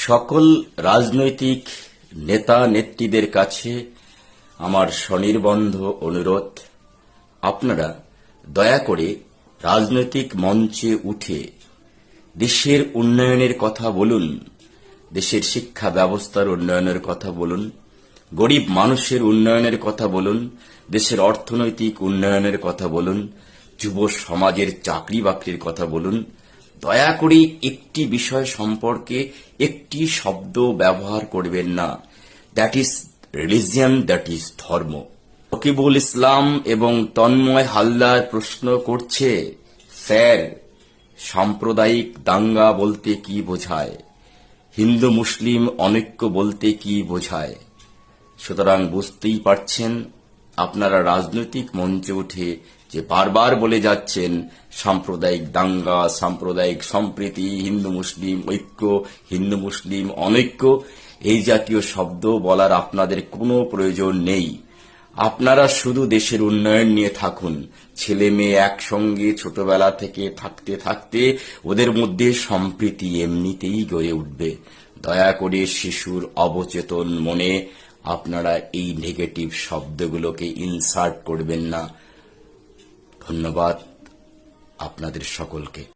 সকল রাজনৈতিক নেতা নেত্রীদের কাছে আমার স্বনির্বন্ধ অনুরোধ, আপনারা দয়া করে রাজনৈতিক মঞ্চে উঠে দেশের উন্নয়নের কথা বলুন, দেশের শিক্ষা ব্যবস্থার উন্নয়নের কথা বলুন, গরিব মানুষের উন্নয়নের কথা বলুন, দেশের অর্থনৈতিক উন্নয়নের কথা বলুন, যুব সমাজের চাকরি বাকরির কথা বলুন। দয়া করে একটি বিষয় সম্পর্কে একটি শব্দ ব্যবহার করবেন না, that is religion, that is ধর্ম। রকিবুল ইসলাম এবং তন্ময় হালদার প্রশ্ন করছে, স্যার, সাম্প্রদায়িক দাঙ্গা বলতে কি বোঝায়? হিন্দু মুসলিম অনৈক্য বলতে কি বোঝায়? সুতরাং বুঝতেই পারছেন, আপনারা রাজনৈতিক মঞ্চে উঠে যে বারবার বলে যাচ্ছেন সাম্প্রদায়িক দাঙ্গা, সাম্প্রদায়িক সম্প্রীতি, হিন্দু মুসলিম ঐক্য, হিন্দু মুসলিম অনৈক্য, এই জাতীয় শব্দ বলার আপনাদের কোনো প্রয়োজন নেই। আপনারা শুধু দেশের উন্নয়ন নিয়ে থাকুন। ছেলে মেয়ে একসঙ্গে ছোটবেলা থেকে থাকতে থাকতে ওদের মধ্যে সম্প্রীতি এমনিতেই গড়ে উঠবে। দয়া করে শিশুর অবচেতন মনে আপনারা এই নেগেটিভ শব্দগুলোকে ইনসার্ট করবেন না। ধন্যবাদ আপনাদের সকলকে।